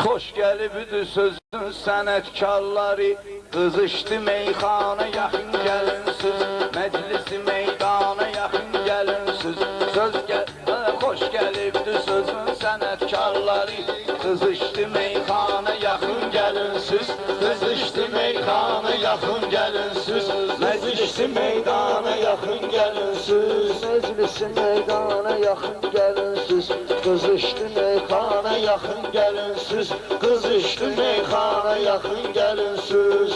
Hoş gelibdi sözün sənətkarları, qızışdı meyxana yaxın gəlinsiz, məclisi meydana yaxın gəlinsiz. Hoş gelibdi sözün sənətkarları, qızışdı meyxana yaxın gəlinsiz, qızışdı meyxana yaxın gəlinsiz, məclisi meydana yaxın gəlinsiz, məclisi meydana yaxın gəlinsiz, qızışdı meyxana yaxın gəlinsiz, qızışdı meyxana yaxın gəlinsiz.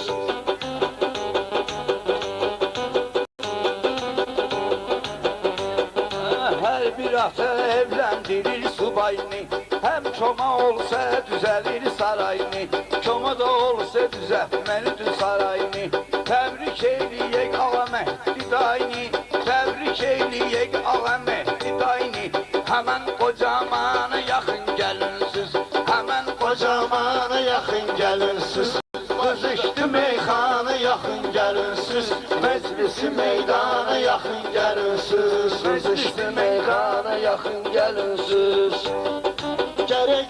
Hər bir ata evləndirir subayını, həm koma olsa düzəlir sarayını, koma da olsa düzəltməlidir sarayını. Təbrik eyləyək Ağa Məhdi dayını, təbrik eyləyək Ağa Məhdi dayını. Həmən qocamana yaxın gəlinsiz, həmən qocamana yaxın gəlinsiz, qızışdı meyxana yaxın gəlinsiz, məclisi meydana yaxın gəlinsiz, qızışdı meyxana yaxın gəlinsiz. Gərək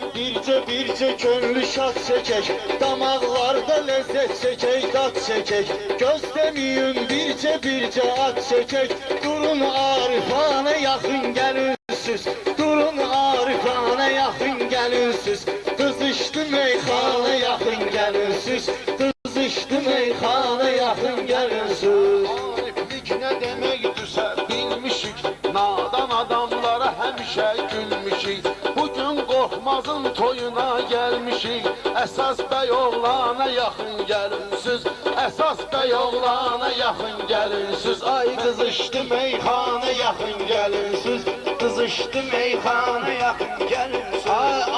bircə könlü şad çəkək, damaqlarda ləzzət çəkək, dad çəkək. Gözləməyin bircə ad çəkək, durun arifana yaxın gəlinsiz, durun arifana yaxın gəlinsiz, qızışdı meyxana yaxın gəlinsiz, qızışdı meyxana yaxın gəlinsiz. Ariflik nə deməkdirsə bilmişik, nadan adamlara həmişə gülmüşük. Bugün Qorxmazın toyuna gəlmişik, əsas bəy oğlana yaxın gəlinsiz, əsas bəy oğlana yaxın gəlinsiz. Ay qızışdı meyxana yaxın gəlinsiz, qızışdı meyxana yaxın gəlinsiz.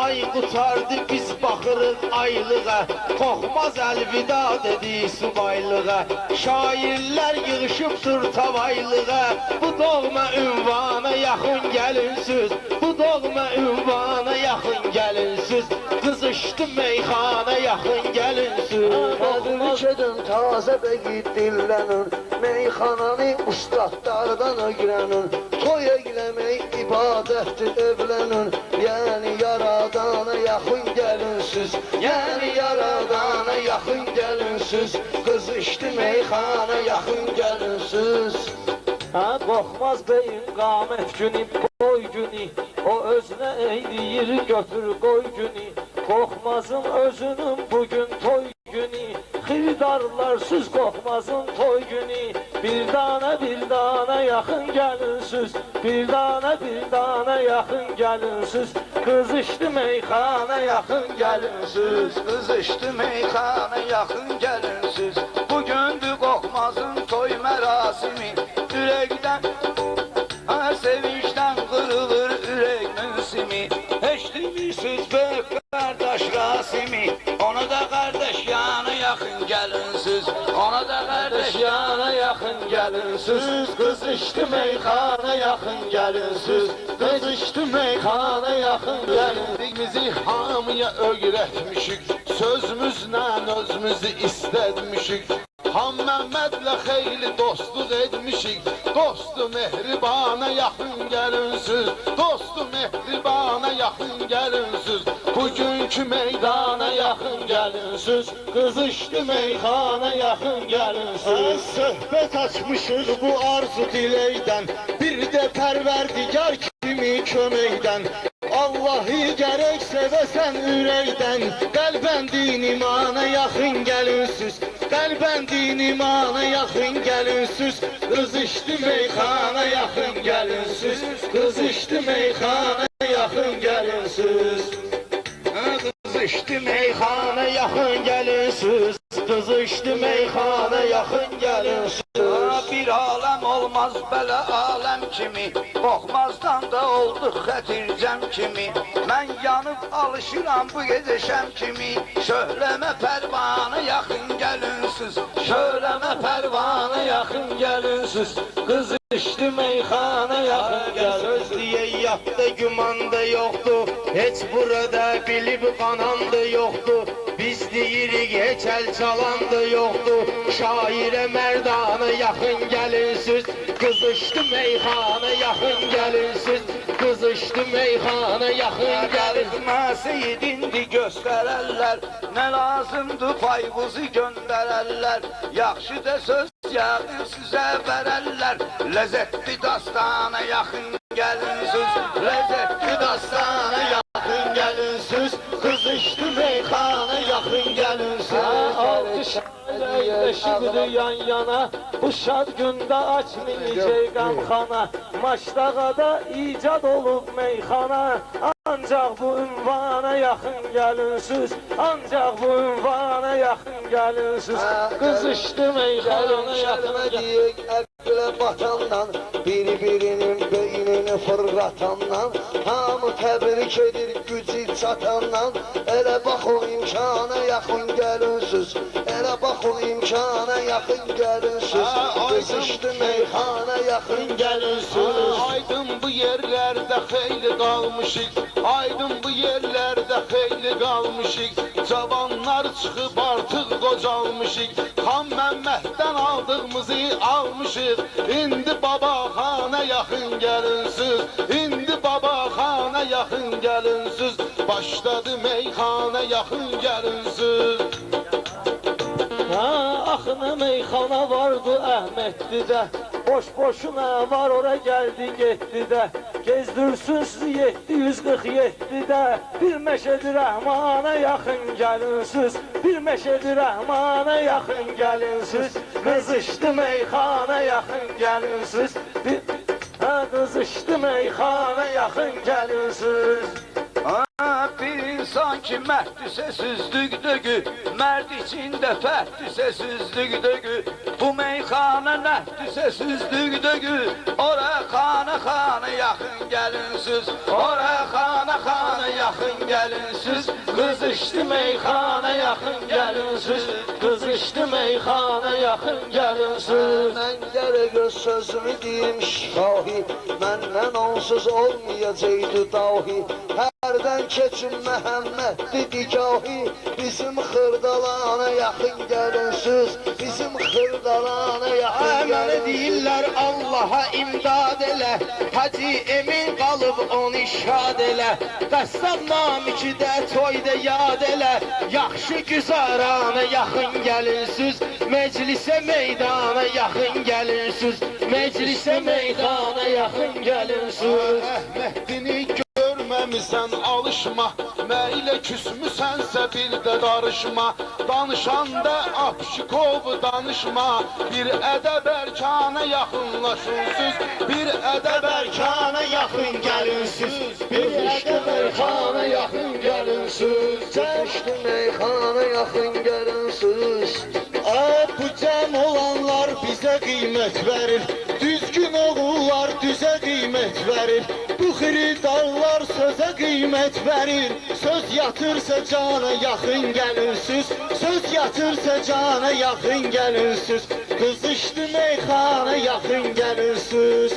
Ay qutardı biz baxırıq aylığa, Qorxmaz əlvida dedi subaylığa. Şairlər yığışıbdır tavaylığa, bu doğma ünvana yaxın gəlinsiz, bu doğma ünvana yaxın gəlinsiz, qızışdı meyxana yaxın gəlinsiz. Təbrik edin tazə bəqid dillənin, meyxananı ustadlardan öyrənin, toy eyləmək ibadətdir evlənin, yəni yaradana yaxın gəlinsiz, yəni yaradana yaxın gəlinsiz, qızışdı meyxana yaxın gəlinsiz. Qorxmaz bəyin qamət günü, boy günü, o özünə eyləyir götür qoy günü. Qorxmazın özünün bugün toy günü, xiridarlarsız Qorxmazın toy günü. Bir dana yaxın gəlinsiz, bir dana yaxın gəlinsiz, qızışdı meyxana yaxın gəlinsiz, qızışdı meyxana yaxın gəlinsiz. Bugündür Qorxmazın toy mərasimi, ürəkdən, sevincdən qırılır ürək müsimi. Heç demirsiz be qardaş Rasimi, ona da qardaş yana yaxın gəlinsiz, ona da qardaş yana yaxın gəlinsiz, qızışdı meyxana yaxın gəlinsiz, qızışdı meyxana yaxın gəlinsiz. Bizi hamıya öyrətmişik, sözümüzlə özümüzü istətmişik. Ham Məhmədlə xeyli dostluq etmişik, dostu mehribana yaxın gəlinsiz, dostu mehribana yaxın gəlinsiz, bugünkü meydana yaxın gəlinsiz, qızışdı meyxana yaxın gəlinsiz. Söhbət açmışıq bu arzu diləkdən, bir də Pərverdigar kimi köməkdən. Allahı gərək sevəsən ürəkdən, qəlbən din imana yaxın gəlinsiz, qəlbən din imana yaxın gəlinsiz, qızışdı meyxana yaxın gəlinsiz, qızışdı meyxana yaxın gəlinsiz, qızışdı meyxana yaxın gəlinsiz, qızışdı meyxana yaxın gəlinsiz. Bir aləm olmaz belə aləm kimi, Qorxmazdan da olduq xətircəm kimi. Mən yanıb alışıram bu gecə şəm kimi, şöhləmə pərvana yaxın gəlinsiz, şöhləmə pərvana yaxın gəlinsiz, qızışdı meyxana yaxın gəlinsiz. Söz deyək yadda gümanda yoxdur, heç burada bilib qanan da yoxdur, biz deyirik heç Keçəl çalandı yoxdur, şairə mərdanı yaxın gəlinsiz. Qızışdı meyxana yaxın gəlinsiz. Qızışdı meyxana yaxın gəlinsiz. Məsid indi göstərərlər, nə lazımdır payımızı göndərərlər. Yaxşı da söz yaqın sizə verərlər, ləzzətli dastana yaxın gəlinsiz. Ləzzətli dastana yaxın gəlinsiz. Qızışdı meyxana yaxın gəlinsiz. Altı şəhərləşibdir yan yana, bu şad gündə açmayacaq qamxana. Maçdağada icad olub meyxana, ancaq bu ünvana yaxın gəlinsiz. Ancaq bu ünvana yaxın gəlinsiz. Qızışdı meyxana yaxın gəlinsiz. Əqlə batandan, bir-birinin beynini fırlatandan, hamı təbrik edir gücü çatandan. Elə bax o imkana yaxın gəlinsiz. Elə bax o imkana yaxın gəlinsiz. Qızışdı meyxana yaxın gəlinsiz. Aydın bu yerlərdə xeyli qalmışıq. Aydın bu yerlərdə xeyli qalmışıq. Cavanlar çıxıb artıq qocalmışıq. Xan Məmməddən aldığımızı almışıq. İndi babaxana yaxın gəlinsiz. İndi babaxana yaxın gəlinsiz. Başladı meyxana yaxın gəlinsiz. Axını meyxana vardı Əhmədlidə, boş-boşuna var ora gəldi getdi də. Gezdirsin sizi 747-də, bir Məşədi Rəhmana yaxın gəlinsiz. Bir Məşədi Rəhmana yaxın gəlinsiz. Qızışdı meyxana yaxın gəlinsiz. Qızışdı meyxana yaxın gəlinsiz. Bir insan ki məhdüsə süzdükdügü, mərd içində fəhdüsə süzdükdügü, bu meyxana nəhdüsə süzdükdügü, ora xana yaxın gəlinsiz. Ora xana yaxın gəlinsiz. Qızışdı meyxana yaxın gəlinsiz. Qızışdı meyxana yaxın gəlinsiz. Mən gərək öz sözümü deyim şifahi, məndən onsuz olmayacaqdı dahi. Hərdən keçin Məhəmməddi digahi, bizim xırdalana yaxın gəlinsiz. Bizim xırdalana yaxın gəlinsiz. Mənə deyirlər Allaha imdad elə, Hacı Emin qalıb onu şad elə. Qəssab Namikidə toyda yad elə, yaxşı güzarana yaxın gəlinsiz. Meclisə meydana yaxın gəlinsiz. Meclisə meydana yaxın gəlinsiz. Əhməddini görməmisən alışma, məylə küsmüsənsə bir də darışma. Danışanda Abşikov danışma, bir ədəb ərkana yaxınlaşınsız. Bir ədəb ərkana yaxın gəlinsiz. Bir ədəb ərkana yaxın gəlinsiz. Çəşdi meyxana yaxın gəlinsiz. Bu cəm olanlar bizə qiymət verir, düzgün oğullar düzə qiymət verir. Bu xiridarlar sözə qiymət verir, söz yatırsa cana yaxın gəlinsiz. Söz yatırsa cana yaxın gəlinsiz. Qızışdı meyxana yaxın gəlinsiz.